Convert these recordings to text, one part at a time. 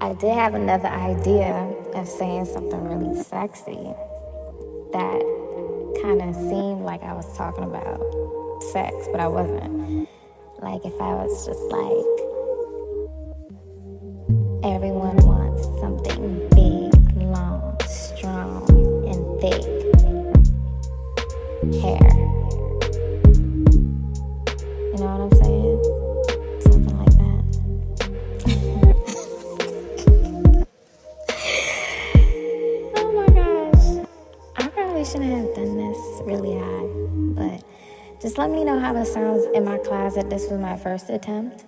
I did have another idea of saying something really sexy that kind of seemed like I was talking about sex, but I wasn't. Like if I was just like, everyone wants something big, long, strong, and thick hair. You know what I'm saying? Something like that. Oh my gosh. I probably shouldn't have done this really high, but just let me know how it sounds in my closet. This was my first attempt.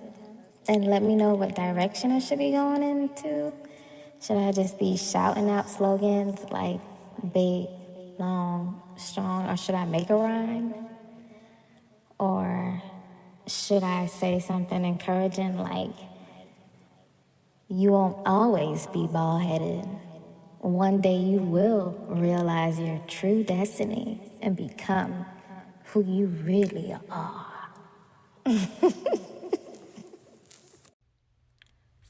And let me know what direction I should be going into. Should I just be shouting out slogans like big, long, strong, or should I make a rhyme? Or should I say something encouraging like, you won't always be bald headed? One day you will realize your true destiny and become who you really are.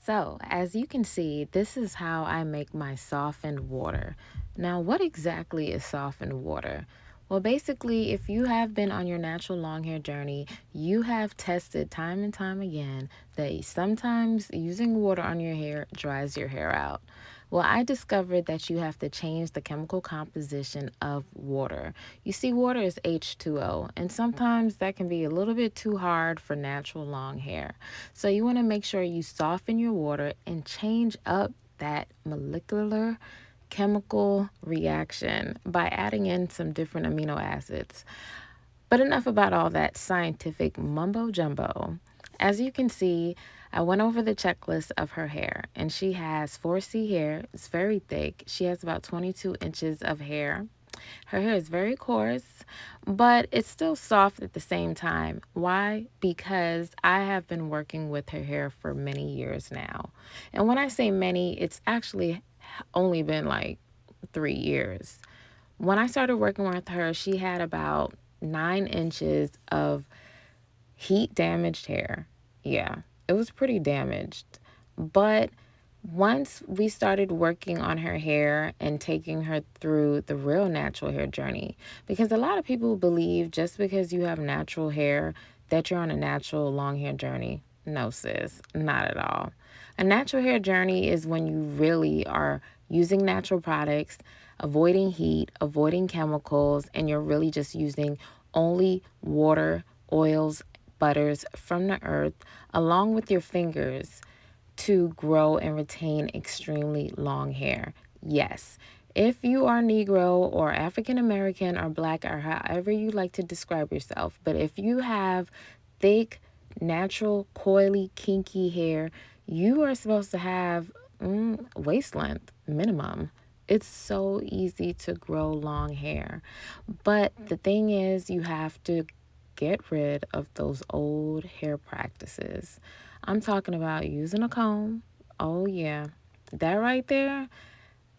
So, as you can see, this is how I make my softened water. Now, what exactly is softened water? Well, basically, if you have been on your natural long hair journey, you have tested time and time again that sometimes using water on your hair dries your hair out. Well, I discovered that you have to change the chemical composition of water. You see, water is H2O, and sometimes that can be a little bit too hard for natural long hair. So, you want to make sure you soften your water and change up that molecular chemical reaction by adding in some different amino acids. But enough about all that scientific mumbo jumbo. As you can see, I went over the checklist of her hair, and she has 4C hair. It's very thick. She has about 22 inches of hair. Her hair is very coarse, but it's still soft at the same time. Why? Because I have been working with her hair for many years now. And when I say many, it's actually only been like 3 years. When I started working with her, she had about 9 inches of heat damaged hair. Yeah, it was pretty damaged. But once we started working on her hair and taking her through the real natural hair journey, because a lot of people believe just because you have natural hair that you're on a natural long hair journey. No, sis, not at all. A natural hair journey is when you really are using natural products, avoiding heat, avoiding chemicals, and you're really just using only water, oils, butters from the earth, along with your fingers to grow and retain extremely long hair. Yes, if you are Negro or African American or Black or however you like to describe yourself, but if you have thick, natural, coily, kinky hair, you are supposed to have waist length minimum. It's so easy to grow long hair. But the thing is, you have to get rid of those old hair practices. I'm talking about using a comb. Oh, yeah. That right there,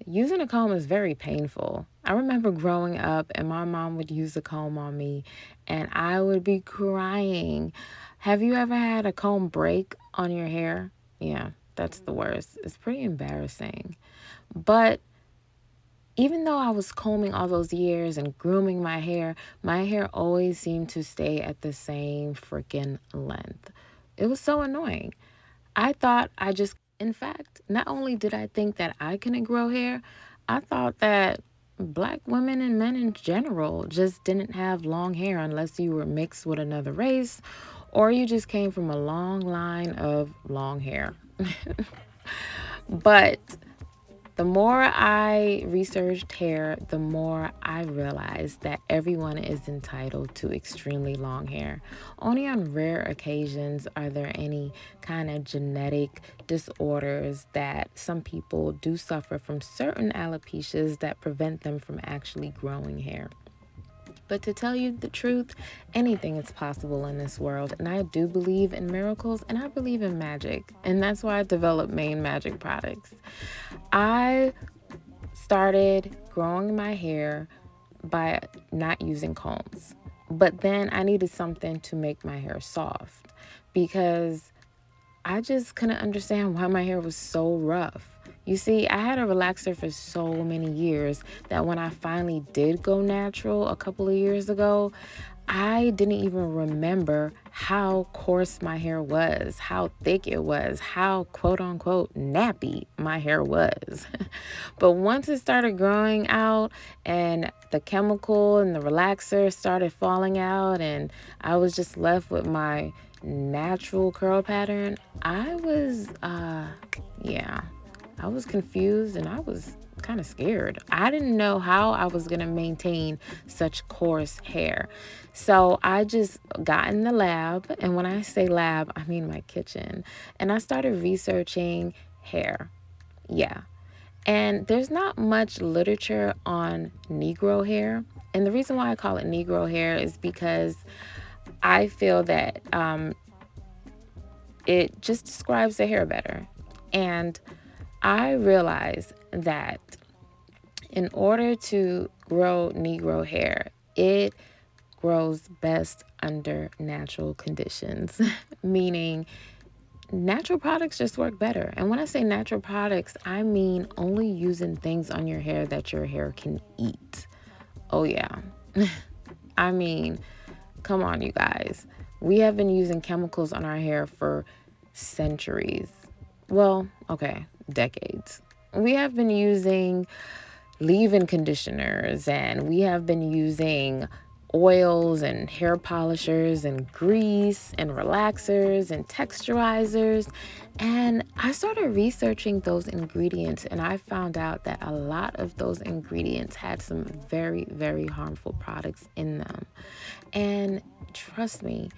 using a comb is very painful. I remember growing up and my mom would use a comb on me and I would be crying. Have you ever had a comb break on your hair? Yeah, that's the worst. It's pretty embarrassing. But even though I was combing all those years and grooming my hair always seemed to stay at the same freaking length. It was so annoying. I thought I just, in fact, not only did I think that I couldn't grow hair, I thought that Black women and men in general just didn't have long hair unless you were mixed with another race or you just came from a long line of long hair. But the more I researched hair, the more I realized that everyone is entitled to extremely long hair. Only on rare occasions are there any kind of genetic disorders that some people do suffer from certain alopecias that prevent them from actually growing hair. But to tell you the truth, anything is possible in this world. And I do believe in miracles and I believe in magic. And that's why I developed Main Magic products. I started growing my hair by not using combs. But then I needed something to make my hair soft because I just couldn't understand why my hair was so rough. You see, I had a relaxer for so many years that when I finally did go natural a couple of years ago, I didn't even remember how coarse my hair was, how thick it was, how quote unquote nappy my hair was. But once it started growing out and the chemical and the relaxer started falling out, and I was just left with my natural curl pattern, yeah, I was confused and I was kind of scared. I didn't know how I was going to maintain such coarse hair. So I just got in the lab. And when I say lab, I mean my kitchen. And I started researching hair. Yeah. And there's not much literature on Negro hair. And the reason why I call it Negro hair is because I feel that it just describes the hair better. And I realized that in order to grow Negro hair, it grows best under natural conditions, meaning natural products just work better. And when I say natural products, I mean only using things on your hair that your hair can eat. Oh, yeah. I mean, come on, you guys. We have been using chemicals on our hair for centuries. Well, okay, decades. We have been using leave-in conditioners, and we have been using oils and hair polishers and grease and relaxers and texturizers. And I started researching those ingredients, and I found out that a lot of those ingredients had some very, very harmful products in them. And trust me,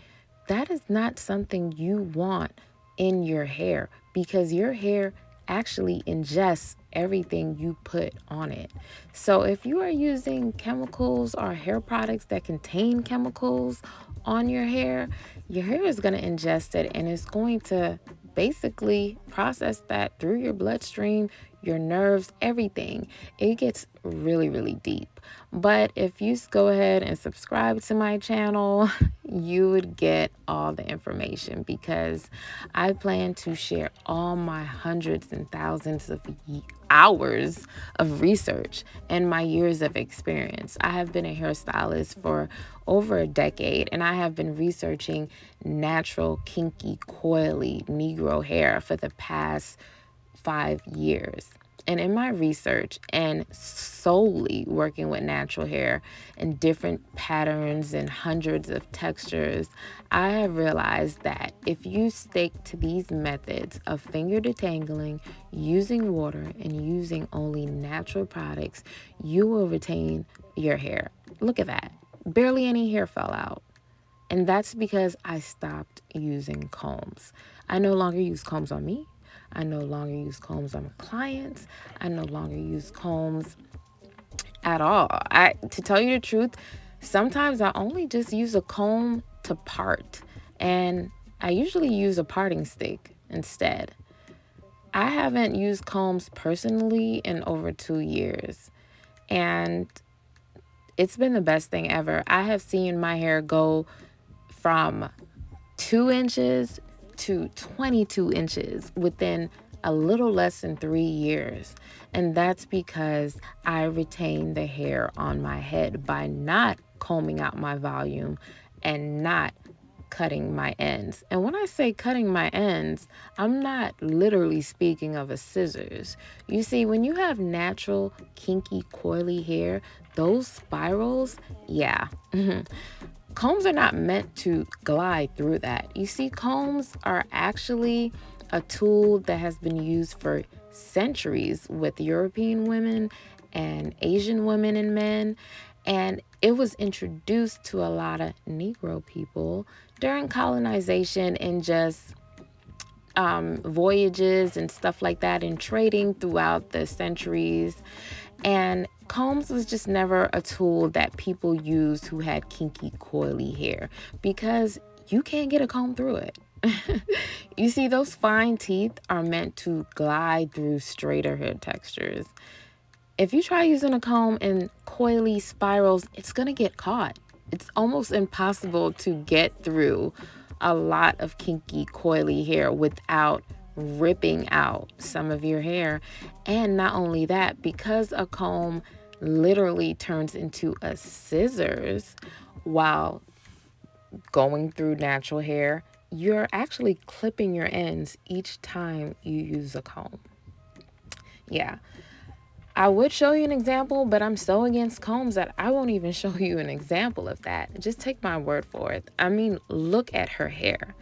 that is not something you want in your hair, because your hair actually ingests everything you put on it. So if you are using chemicals or hair products that contain chemicals on your hair is going to ingest it, and it's going to basically process that through your bloodstream, your nerves, everything. It gets really, really deep. But if you go ahead and subscribe to my channel, you would get all the information, because I plan to share all my hundreds and thousands of hours of research and my years of experience. I have been a hairstylist for over a decade, and I have been researching natural, kinky, coily Negro hair for the past 5 years. And in my research and solely working with natural hair and different patterns and hundreds of textures, I have realized that if you stick to these methods of finger detangling, using water, and using only natural products, you will retain your hair. Look at that. Barely any hair fell out. And that's because I stopped using combs. I no longer use combs on me. I no longer use combs on my clients. I no longer use combs at all. To tell you the truth, sometimes I only just use a comb to part, and I usually use a parting stick instead. I haven't used combs personally in over 2 years, and it's been the best thing ever. I have seen my hair go from 2 inches to 22 inches within a little less than 3 years. And that's because I retain the hair on my head by not combing out my volume and not cutting my ends. And when I say cutting my ends, I'm not literally speaking of a scissors. You see, when you have natural, kinky, coily hair, those spirals, yeah. Combs are not meant to glide through that. You see, combs are actually a tool that has been used for centuries with European women and Asian women and men. And it was introduced to a lot of Negro people during colonization and just voyages and stuff like that, and trading throughout the centuries. And combs was just never a tool that people used who had kinky, coily hair, because you can't get a comb through it. You see, those fine teeth are meant to glide through straighter hair textures. If you try using a comb in coily spirals, it's going to get caught. It's almost impossible to get through a lot of kinky, coily hair without ripping out some of your hair. And not only that, because a comb literally turns into a scissors while going through natural hair, you're actually clipping your ends each time you use a comb. Yeah, I would show you an example, but I'm so against combs that I won't even show you an example of that. Just take my word for it. I mean, look at her hair.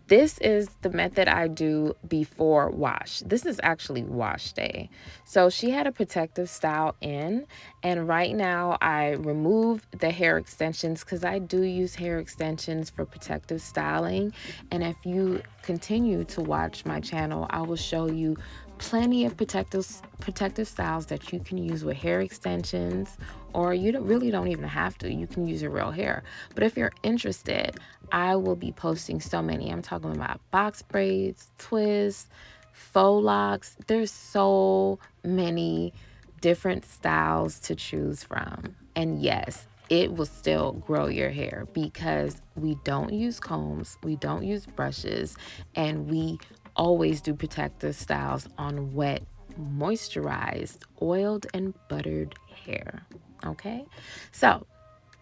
This is the method I do before wash. This is actually wash day. So she had a protective style in, and right now I remove the hair extensions because I do use hair extensions for protective styling. And if you continue to watch my channel, I will show you plenty of protective styles that you can use with hair extensions, or you don't even have to. You can use your real hair. But if you're interested, I will be posting so many. I'm talking about box braids, twists, faux locks. There's so many different styles to choose from. And yes, it will still grow your hair because we don't use combs, we don't use brushes, and we always do protective styles on wet, moisturized, oiled, and buttered hair. Okay? So,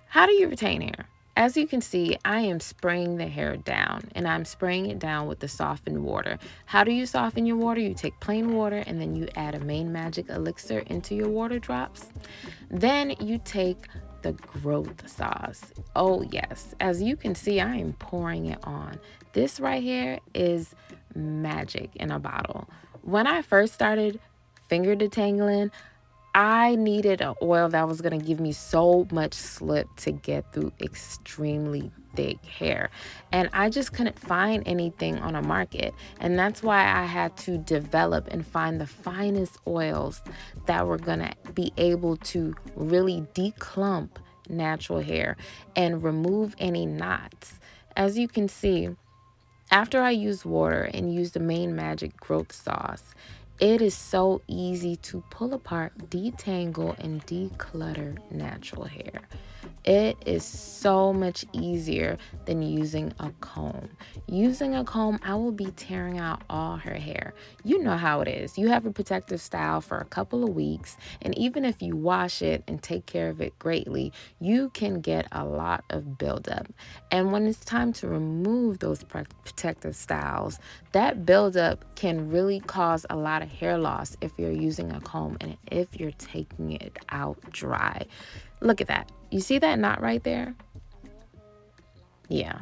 how do you retain hair? As you can see, I am spraying the hair down, and I'm spraying it down with the softened water. How do you soften your water? You take plain water and then you add a Main Magic elixir into your water drops. Then you take the growth sauce. Oh yes, as you can see, I am pouring it on. This right here is magic in a bottle. When I first started finger detangling, I needed an oil that was going to give me so much slip to get through extremely thick hair. And I just couldn't find anything on a market. And that's why I had to develop and find the finest oils that were going to be able to really declump natural hair and remove any knots. As you can see, after I use water and use the Main Magic growth sauce, it is so easy to pull apart, detangle, and declutter natural hair. It is so much easier than using a comb. Using a comb, I will be tearing out all her hair. You know how it is. You have a protective style for a couple of weeks, and even if you wash it and take care of it greatly, you can get a lot of buildup. And when it's time to remove those protective styles, that buildup can really cause a lot of hair loss if you're using a comb and if you're taking it out dry. Look at that. You see that knot right there? Yeah.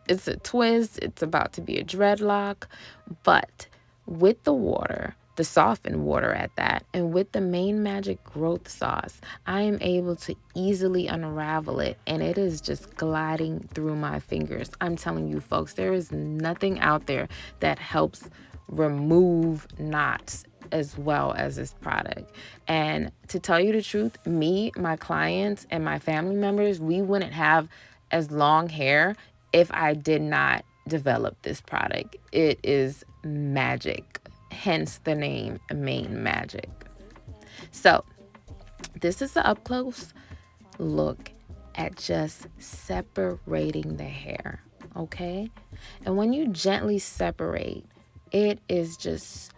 It's a twist. It's about to be a dreadlock. But with the water, the softened water at that, and with the Main Magic growth sauce, I am able to easily unravel it, and it is just gliding through my fingers. I'm telling you folks, there is nothing out there that helps remove knots as well as this product. And to tell you the truth, me, my clients, and my family members, we wouldn't have as long hair if I did not develop this product. It is magic, hence the name Main Magic. So this is the up close look at just separating the hair, okay? And when you gently separate, it is just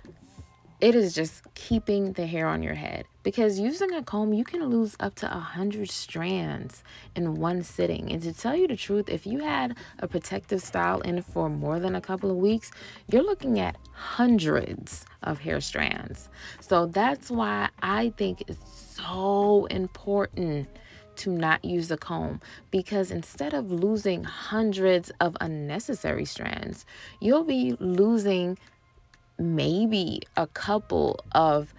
keeping the hair on your head, because using a comb, you can lose up to 100 strands in one sitting. And to tell you the truth, if you had a protective style in for more than a couple of weeks, you're looking at hundreds of hair strands. So that's why I think it's so important to not use a comb, because instead of losing hundreds of unnecessary strands, you'll be losing maybe a couple of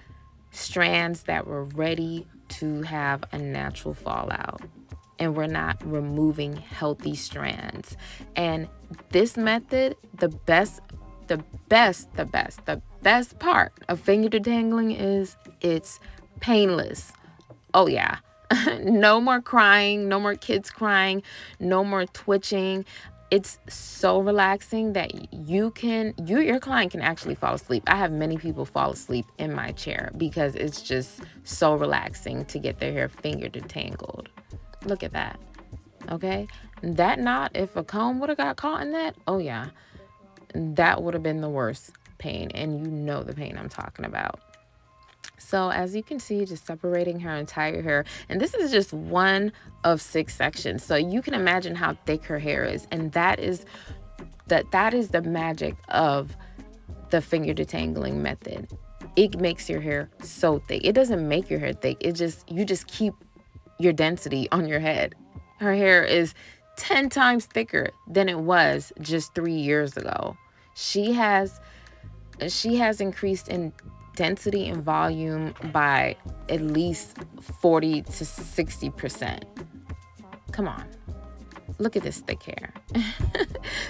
strands that were ready to have a natural fallout, and we're not removing healthy strands. And this method, the best part of finger detangling is it's painless. Oh yeah. No more crying, no more kids crying, no more twitching. It's so relaxing that your client can actually fall asleep. I have many people fall asleep in my chair because it's just so relaxing to get their hair finger detangled. Look at that. Okay, that knot, if a comb would have got caught in that, oh yeah, that would have been the worst pain, and you know the pain I'm talking about. So as you can see, just separating her entire hair, and this is just one of 6 sections, so you can imagine how thick her hair is, and that is the magic of the finger detangling method. It makes your hair so thick. It doesn't make your hair thick. You just keep your density on your head. Her hair is 10 times thicker than it was just 3 years ago. She has increased in density and volume by at least 40 to 60%. Come on. Look at this thick hair.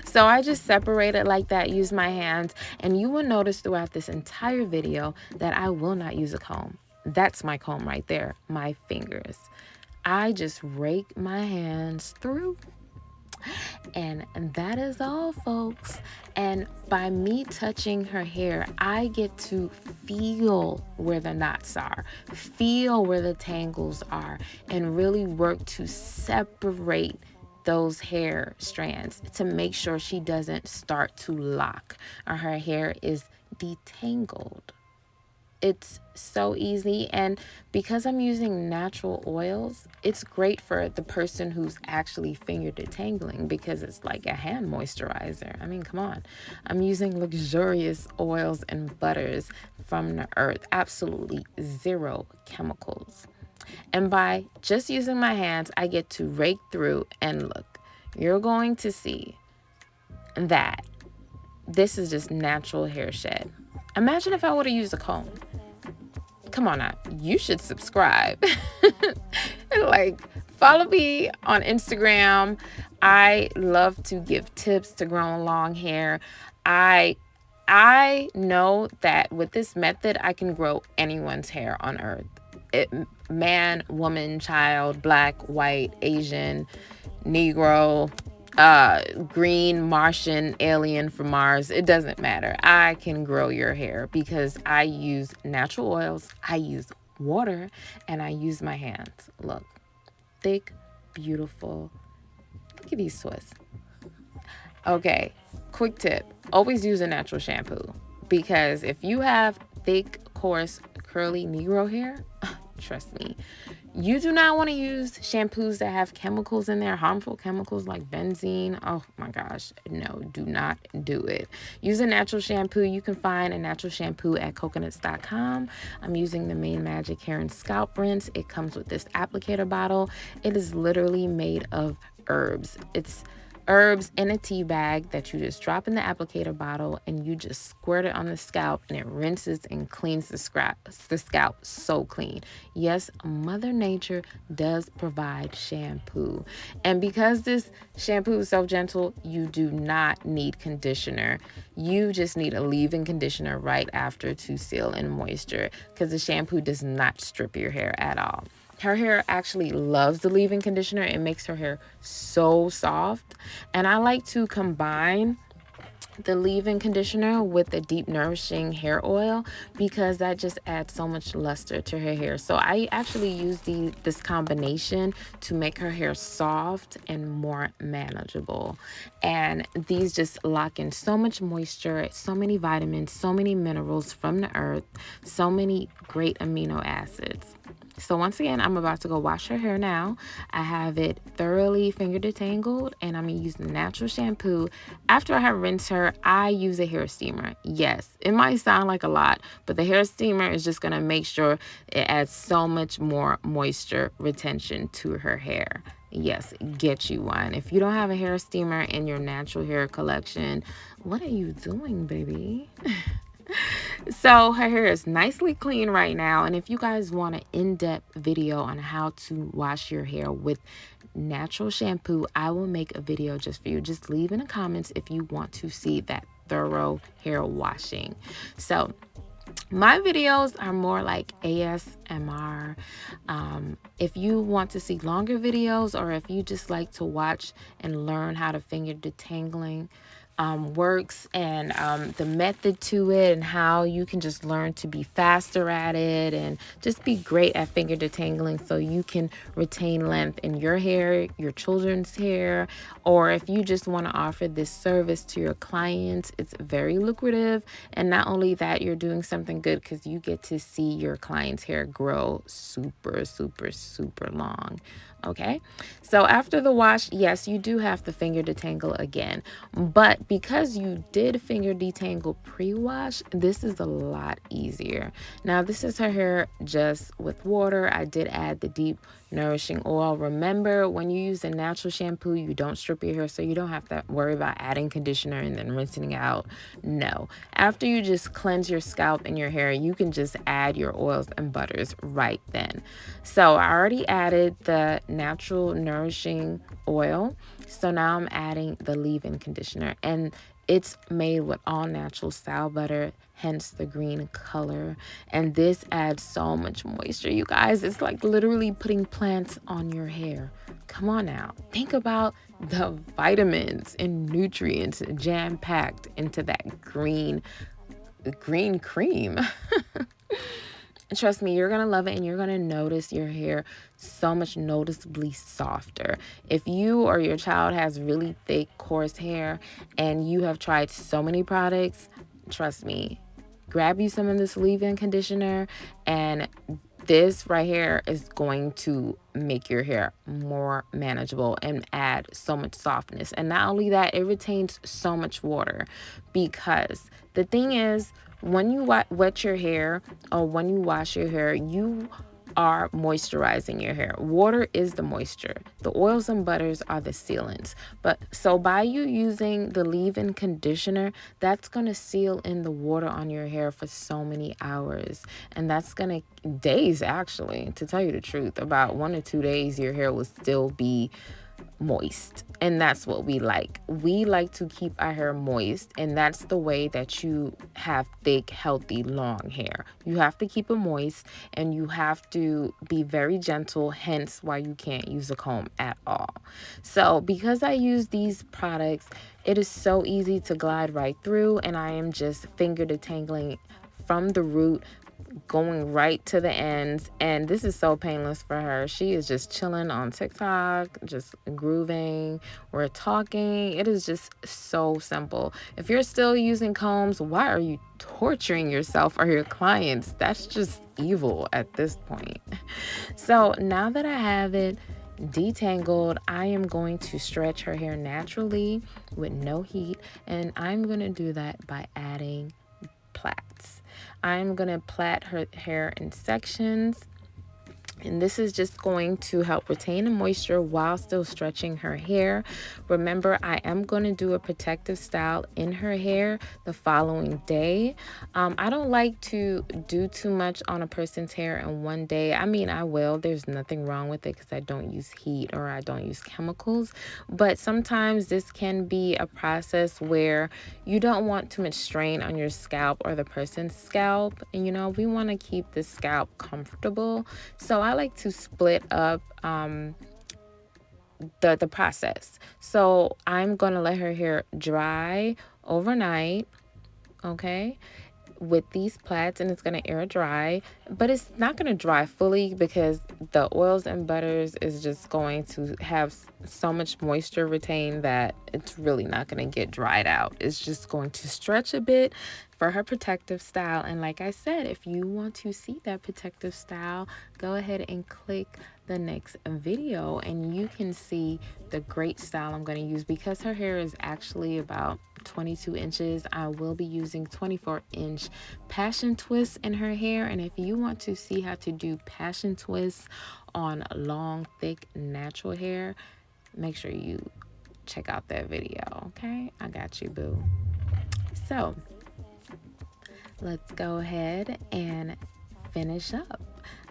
So I just separate it like that, use my hands, and you will notice throughout this entire video that I will not use a comb. That's my comb right there, my fingers. I just rake my hands through. And that is all, folks. And by me touching her hair, I get to feel where the knots are, feel where the tangles are, and really work to separate those hair strands to make sure she doesn't start to lock or her hair is detangled. It's so easy, and because I'm using natural oils, it's great for the person who's actually finger detangling because it's like a hand moisturizer. I mean, come on. I'm using luxurious oils and butters from the earth, absolutely 0 chemicals. And by just using my hands, I get to rake through, and look, you're going to see that this is just natural hair shed. Imagine if I would have used a comb. Come on now, you should subscribe. Like, follow me on Instagram. I love to give tips to growing long hair. I know that with this method, I can grow anyone's hair on earth. Man, woman, child, black, white, Asian, Negro, green, Martian, alien from Mars. It doesn't matter. I can grow your hair because I use natural oils, I use water, and I use my hands. Look, thick, beautiful. Look at these twists. Okay, quick tip. Always use a natural shampoo because if you have thick, coarse, curly Negro hair, trust me, you do not want to use shampoos that have chemicals in there, harmful chemicals like benzene. Oh my gosh, no, do not do it. Use a natural shampoo. You can find a natural shampoo at Cocaknotz.com. I'm using the Main Magic Hair and Scalp Rinse. It comes with this applicator bottle. It is literally made of herbs. It's herbs in a tea bag that you just drop in the applicator bottle and you just squirt it on the scalp, and it rinses and cleans the scalp so clean. Yes, Mother Nature does provide shampoo, and because this shampoo is so gentle, you do not need conditioner. You just need a leave-in conditioner right after to seal in moisture, because the shampoo does not strip your hair at all. Her hair actually loves the leave-in conditioner. It makes her hair so soft. And I like to combine the leave-in conditioner with the deep nourishing hair oil because that just adds so much luster to her hair. So I actually use this combination to make her hair soft and more manageable. And these just lock in so much moisture, so many vitamins, so many minerals from the earth, so many great amino acids. So once again, I'm about to go wash her hair now. I have it thoroughly finger detangled, and I'm going to use the natural shampoo. After I have rinsed her, I use a hair steamer. Yes, it might sound like a lot, but the hair steamer is just going to make sure it adds so much more moisture retention to her hair. Yes, get you one. If you don't have a hair steamer in your natural hair collection, what are you doing, baby? So her hair is nicely clean right now, and if you guys want an in-depth video on how to wash your hair with natural shampoo, I will make a video just for you. Just leave in the comments if you want to see that thorough hair washing. So my videos are more like ASMR. If you want to see longer videos, or if you just like to watch and learn how to finger detangling, works, and the method to it, and how you can just learn to be faster at it and just be great at finger detangling so you can retain length in your hair, your children's hair, or if you just want to offer this service to your clients, it's very lucrative. And not only that, you're doing something good because you get to see your client's hair grow super, super, super long. Okay, so after the wash, yes, you do have to finger detangle again, but because you did finger detangle pre-wash, this is a lot easier. Now, this is her hair just with water. I did add the deep nourishing oil. Remember, when you use a natural shampoo, you don't strip your hair, so you don't have to worry about adding conditioner and then rinsing it out. No, after you just cleanse your scalp and your hair, you can just add your oils and butters right then. So I already added the natural nourishing oil, so now I'm adding the leave-in conditioner, and it's made with all natural sow butter, hence the green color. And this adds so much moisture, you guys. It's like literally putting plants on your hair. Come on now. Think about the vitamins and nutrients jam-packed into that green cream. Trust me, you're going to love it, and you're going to notice your hair so much noticeably softer. If you or your child has really thick, coarse hair and you have tried so many products, trust me, grab you some of this leave-in conditioner, and this right here is going to make your hair more manageable and add so much softness. And not only that, it retains so much water, because the thing is, when you wet your hair or when you wash your hair, you are moisturizing your hair. Water is the moisture. The oils and butters are the sealants. But so by you using the leave-in conditioner, that's going to seal in the water on your hair for so many hours. And that's going to, days actually, to tell you the truth, about 1 or 2 days, your hair will still be moist. And that's what we like. We like to keep our hair moist, and that's the way that you have thick, healthy, long hair. You have to keep it moist, and you have to be very gentle, hence why you can't use a comb at all. So because I use these products, it is so easy to glide right through, and I am just finger detangling from the root, going right to the ends. And this is so painless for her. She is just chilling on TikTok, just grooving. We're talking. It is just so simple. If you're still using combs, why are you torturing yourself or your clients? That's just evil at this point. So now that I have it detangled, I am going to stretch her hair naturally with no heat, and I'm going to do that by adding plaits. I'm going to plait her hair in sections, and this is just going to help retain the moisture while still stretching her hair. Remember, I am going to do a protective style in her hair the following day. I don't like to do too much on a person's hair in one day. I mean, I will. There's nothing wrong with it because I don't use heat or I don't use chemicals. But sometimes this can be a process where you don't want too much strain on your scalp or the person's scalp. And, we want to keep the scalp comfortable. So I like to split up the process. So I'm going to let her hair dry overnight, okay, with these plaits, and it's going to air dry, but it's not going to dry fully because the oils and butters is just going to have so much moisture retained that it's really not going to get dried out. It's just going to stretch a bit for her protective style. And like I said, if you want to see that protective style, go ahead and click the next video and you can see the great style I'm going to use. Because her hair is actually about 22 inches, I will be using 24-inch passion twists in her hair. And if you want to see how to do passion twists on long, thick, natural hair, make sure you check out that video. Okay, I got you, boo. So let's go ahead and finish up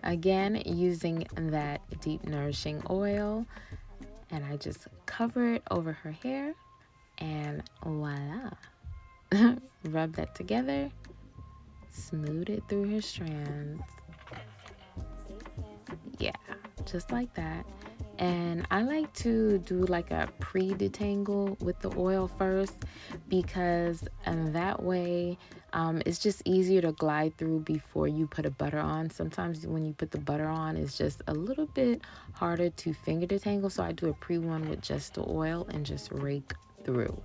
again using that deep nourishing oil, and I just cover it over her hair, and voila. Rub that together, smooth it through her strands. Yeah, just like that. And I like to do like a pre-detangle with the oil first because that way it's just easier to glide through before you put a butter on. Sometimes when you put the butter on, it's just a little bit harder to finger detangle. So I do a pre one with just the oil and just rake through.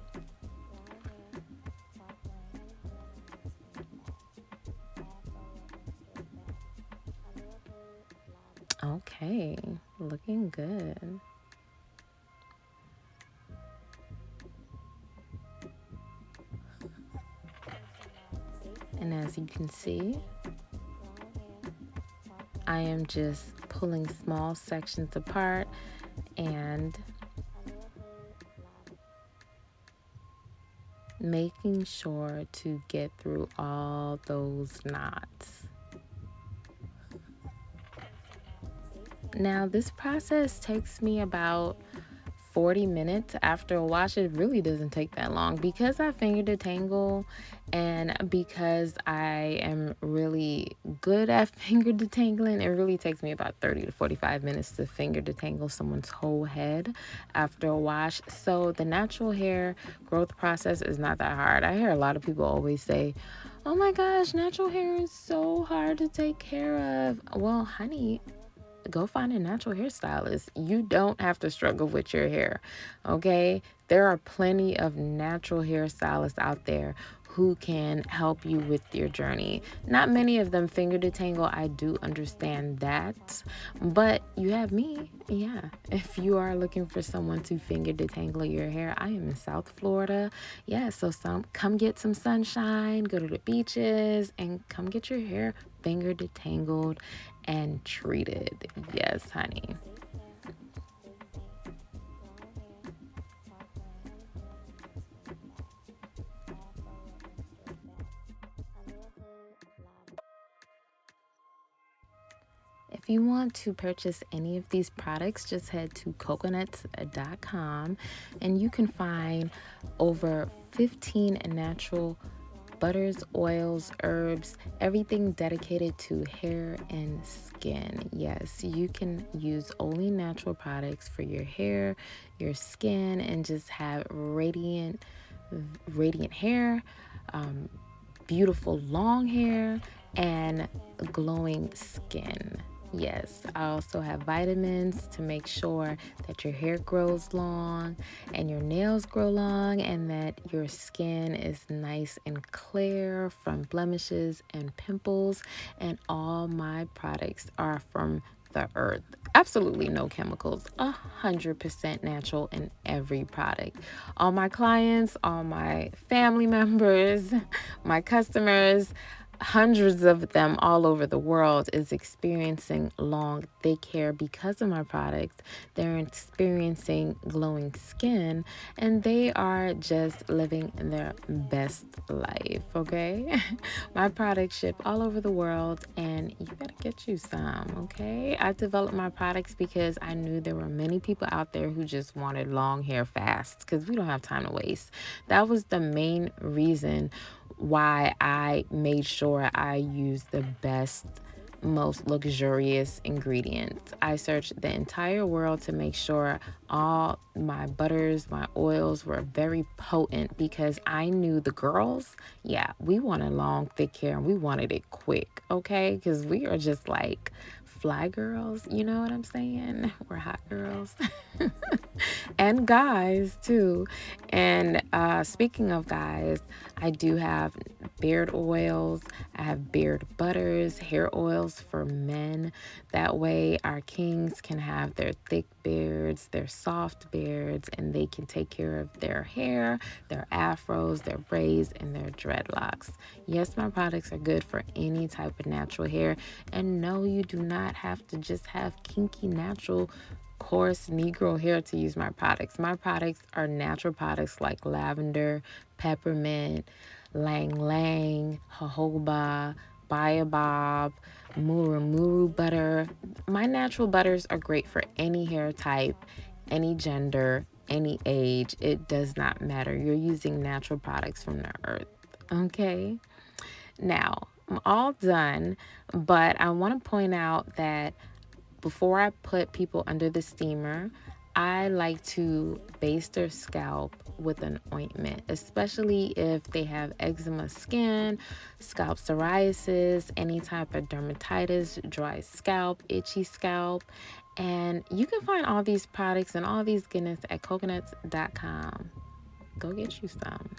Okay, looking good. And as you can see, I am just pulling small sections apart and making sure to get through all those knots. Now, this process takes me about 40 minutes after a wash. It really doesn't take that long because I finger detangle and because I am really good at finger detangling. It really takes me about 30 to 45 minutes to finger detangle someone's whole head after a wash. So the natural hair growth process is not that hard. I hear a lot of people always say, "Oh my gosh, natural hair is so hard to take care of." Well, honey, go find a natural hairstylist. You don't have to struggle with your hair, okay? There are plenty of natural hairstylists out there who can help you with your journey. Not many of them finger detangle. I do understand that. But you have me. Yeah. If you are looking for someone to finger detangle your hair, I am in South Florida. Yeah, so come get some sunshine, go to the beaches, and come get your hair finger detangled and treated. Yes, honey. If you want to purchase any of these products, just head to cocaknotz.com and you can find over 15 natural butters, oils, herbs, everything dedicated to hair and skin. Yes, you can use only natural products for your hair, your skin, and just have radiant hair, um, beautiful long hair, and glowing skin. Yes, I also have vitamins to make sure that your hair grows long and your nails grow long and that your skin is nice and clear from blemishes and pimples. And all my products are from the earth. Absolutely no chemicals, 100% natural in every product. All my clients, all my family members, my customers, hundreds of them all over the world is experiencing long thick hair because of my products. They're experiencing glowing skin and they are just living their best life. Okay. My products ship all over the world and you better get you some. Okay. I developed my products because I knew there were many people out there who just wanted long hair fast because we don't have time to waste. That was the main reason why I made sure I used the best, most luxurious ingredients. I searched the entire world to make sure all my butters, my oils were very potent because I knew the girls, yeah, we wanted long, thick hair and we wanted it quick, okay? Because we are just like fly girls, you know what I'm saying? We're hot girls. And guys too. And speaking of guys, I do have beard oils, I have beard butters, hair oils for men. That way, our kings can have their thick beards, their soft beards, and they can take care of their hair, their afros, their braids, and their dreadlocks. Yes, my products are good for any type of natural hair. And no, you do not have to just have kinky natural coarse Negro hair to use my products. My products are natural products like lavender, peppermint, lang lang, jojoba, baobab, muru butter. My natural butters are great for any hair type, any gender, any age. It does not matter. You're using natural products from the earth. Okay? Now, I'm all done, but I want to point out that before I put people under the steamer, I like to base their scalp with an ointment, especially if they have eczema skin, scalp psoriasis, any type of dermatitis, dry scalp, itchy scalp. And you can find all these products and all these goodness at cocaknotz.com. Go get you some.